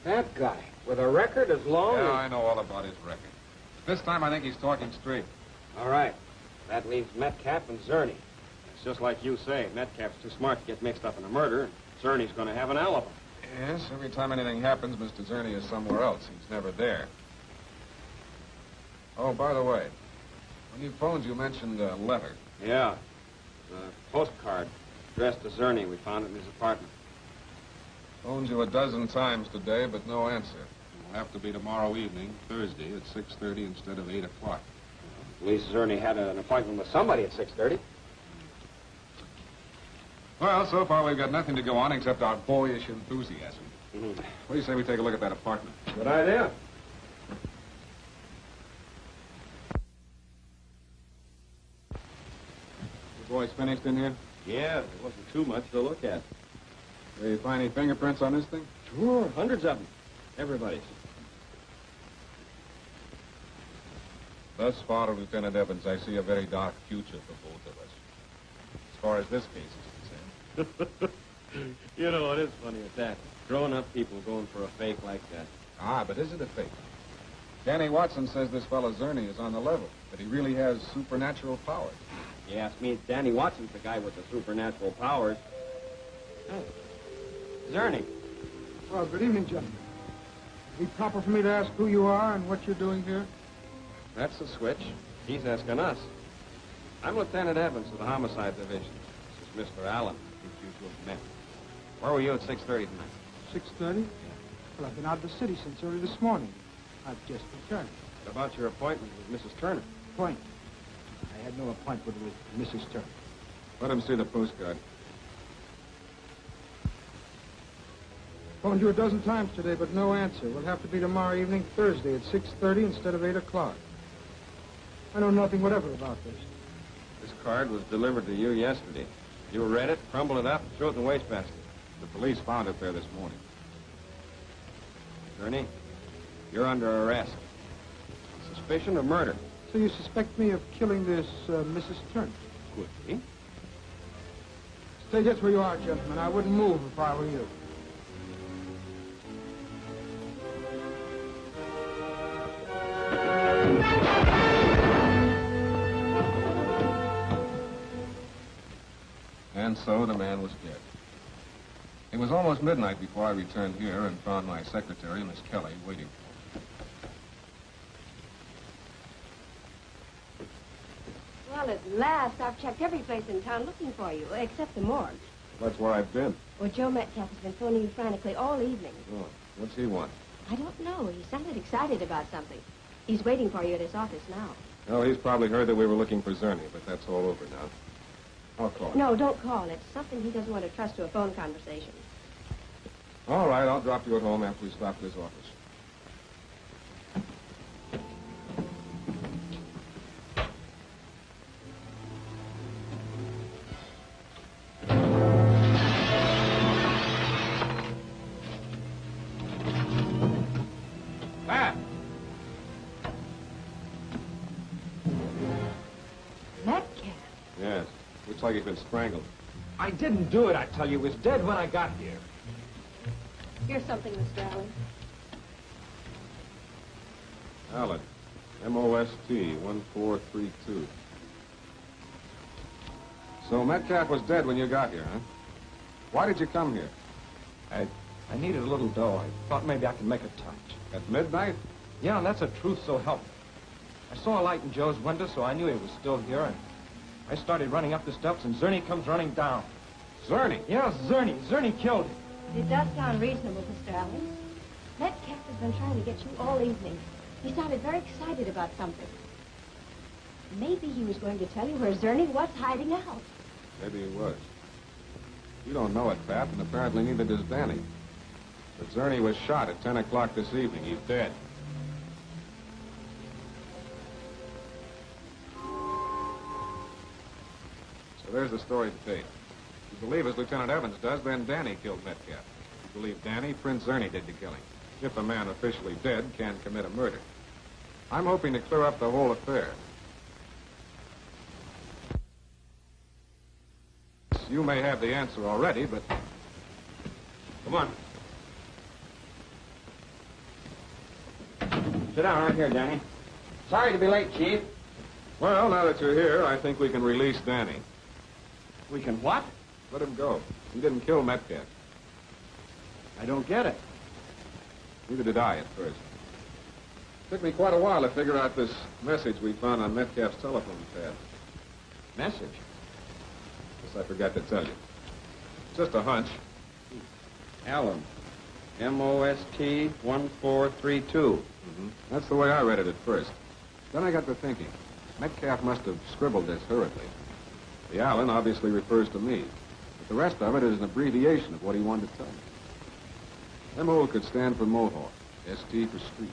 That guy, with a record as long as... Yeah, I know all about his record. This time I think he's talking straight. All right. That leaves Metcalf and Zerny. It's just like you say. Metcalf's too smart to get mixed up in a murder, and Zerny's going to have an alibi. Yes, every time anything happens, Mr. Zerny is somewhere else. He's never there. Oh, by the way, when you phoned, you mentioned a letter. Yeah. A postcard addressed to Zerny. We found it in his apartment. Phoned you a dozen times today, but no answer. It'll have to be tomorrow evening, Thursday, at 6:30 instead of 8 o'clock. At least Zerny had an appointment with somebody at 6:30. Well, so far we've got nothing to go on except our boyish enthusiasm. What do you say we take a look at that apartment? Good idea. The boys finished in here? Yeah, there wasn't too much to look at. Did you find any fingerprints on this thing? Sure, hundreds of them. Everybody's. Thus far, Lieutenant Evans, I see a very dark future for both of us. As far as this case is concerned. You know, it is funny at that. Grown-up people going for a fake like that. Ah, but is it a fake? Danny Watson says this fellow Zerny is on the level, that he really has supernatural powers. You ask me, Danny Watson's the guy with the supernatural powers. Hey, Zerny. Well, good evening, gentlemen. Is it proper for me to ask who you are and what you're doing here? That's the switch. He's asking us. I'm Lieutenant Evans of the Homicide Division. This is Mr. Allen, who you two have met. Where were you at 6:30 tonight? 6:30? Well, I've been out of the city since early this morning. I've just returned. What about your appointment with Mrs. Turner? Point. I had no appointment with Mrs. Turner. Let him see the postcard. Phoned you a dozen times today, but no answer. We'll have to be tomorrow evening, Thursday, at 6:30 instead of 8 o'clock. I know nothing whatever about this. This card was delivered to you yesterday. You read it, crumbled it up, and threw it in the wastebasket. The police found it there this morning. Zerny, you're under arrest. Suspicion of murder. So you suspect me of killing this Mrs. Turner? Could be. Stay just where you are, gentlemen. I wouldn't move if I were you. And so the man was dead. It was almost midnight before I returned here and found my secretary, Miss Kelley, waiting for me. Well, at last, I've checked every place in town looking for you, except the morgue. That's where I've been. Well, Joe Metcalf has been phoning you frantically all evening. Oh, what's he want? I don't know. He sounded excited about something. He's waiting for you at his office now. Well, he's probably heard that we were looking for Zerny, but that's all over now. I'll call him. No, don't call. It's something he doesn't want to trust to a phone conversation. All right, I'll drop you at home after we stop at his office. Pat! Metcalf? Yes, looks like he's been strangled. I didn't do it, I tell you. He was dead when I got here. Here's something, Mr. Allen. Allen, M-O-S-T, 1432. So Metcalf was dead when you got here, huh? Why did you come here? I needed a little dough. I thought maybe I could make a touch. At midnight? Yeah, and that's the truth, so help me. I saw a light in Joe's window, so I knew he was still here, and I started running up the steps, and Zerny comes running down. Zerny? Yeah, Zerny. Zerny killed him. It does sound reasonable, Mr. Allen. Metcalf has been trying to get you all evening. He sounded very excited about something. Maybe he was going to tell you where Zerny was hiding out. Maybe he was. You don't know it, Pat, and apparently neither does Danny. But Zerny was shot at 10 o'clock this evening. He's dead. So there's the story to date. If you believe, as Lieutenant Evans does, then Danny killed Metcalf. If you believe Danny, Prince Zerny did the killing. If a man officially dead can commit a murder. I'm hoping to clear up the whole affair. You may have the answer already, but... Come on. Sit down right here, Danny. Sorry to be late, Chief. Well, now that you're here, I think we can release Danny. We can what? Let him go. He didn't kill Metcalf. I don't get it. Neither did I at first. Took me quite a while to figure out this message we found on Metcalf's telephone pad. Message? Guess I forgot to tell you. Just a hunch. Allen. M-O-S-T 1432. That's the way I read it at first. Then I got to thinking. Metcalf must have scribbled this hurriedly. The Allen obviously refers to me. But the rest of it is an abbreviation of what he wanted to tell me. M-O could stand for Mohawk. S-T for street.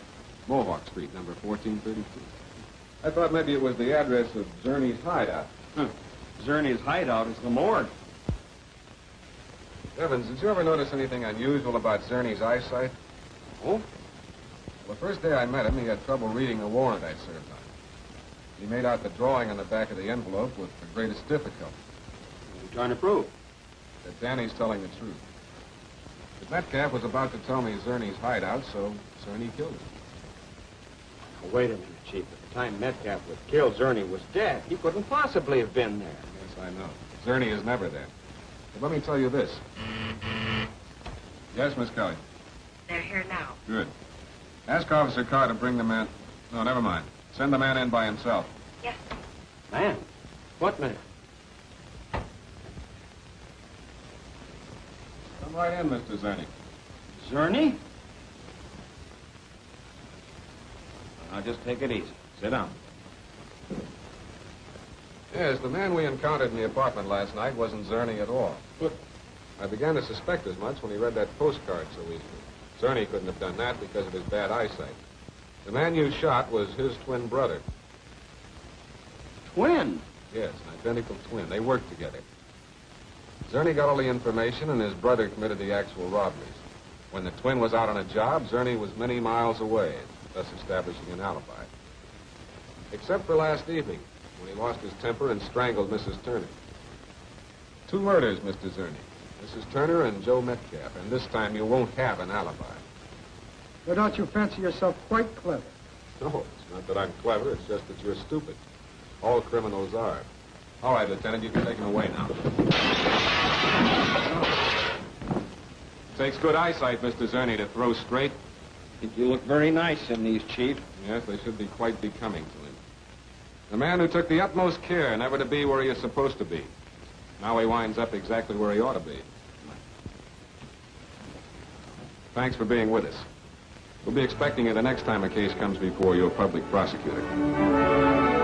Mohawk Street, number 1432. I thought maybe it was the address of Zerny's hideout. Zerny's hideout is the morgue. Evans, did you ever notice anything unusual about Zerny's eyesight? Oh? Well, the first day I met him, he had trouble reading the warrant I served on him. He made out the drawing on the back of the envelope with the greatest difficulty. What are you trying to prove? That Danny's telling the truth. But Metcalf was about to tell me Zerny's hideout, so Zerny killed him. Now, wait a minute, Chief. At the time Metcalf was killed, Zerny was dead. He couldn't possibly have been there. Yes, I know. Zerny is never there. But let me tell you this. Yes, Miss Kelley. They're here now. Good. Ask Officer Carr to bring the man... No, never mind. Send the man in by himself. Yes, sir. Man? What man? Come right in, Mr. Zerny. Zerny? Now, just take it easy. Sit down. Yes, the man we encountered in the apartment last night wasn't Zerny at all. But I began to suspect as much when he read that postcard so easily. Zerny couldn't have done that because of his bad eyesight. The man you shot was his twin brother. twin? Yes, an identical twin. They worked together. Zerny got all the information, and his brother committed the actual robberies. When the twin was out on a job, Zerny was many miles away, thus establishing an alibi. Except for last evening, when he lost his temper and strangled Mrs. Turner. 2 murders, Mr. Zerny. Mrs. Turner and Joe Metcalf, and this time you won't have an alibi. Why don't you fancy yourself quite clever? No, it's not that I'm clever, it's just that you're stupid. All criminals are. All right, Lieutenant, you can take him away now. Takes good eyesight, Mr. Zerny, to throw straight. I think you look very nice in these, Chief. Yes, they should be quite becoming to him. The man who took the utmost care never to be where he is supposed to be. Now he winds up exactly where he ought to be. Thanks for being with us. We'll be expecting you the next time a case comes before your public prosecutor.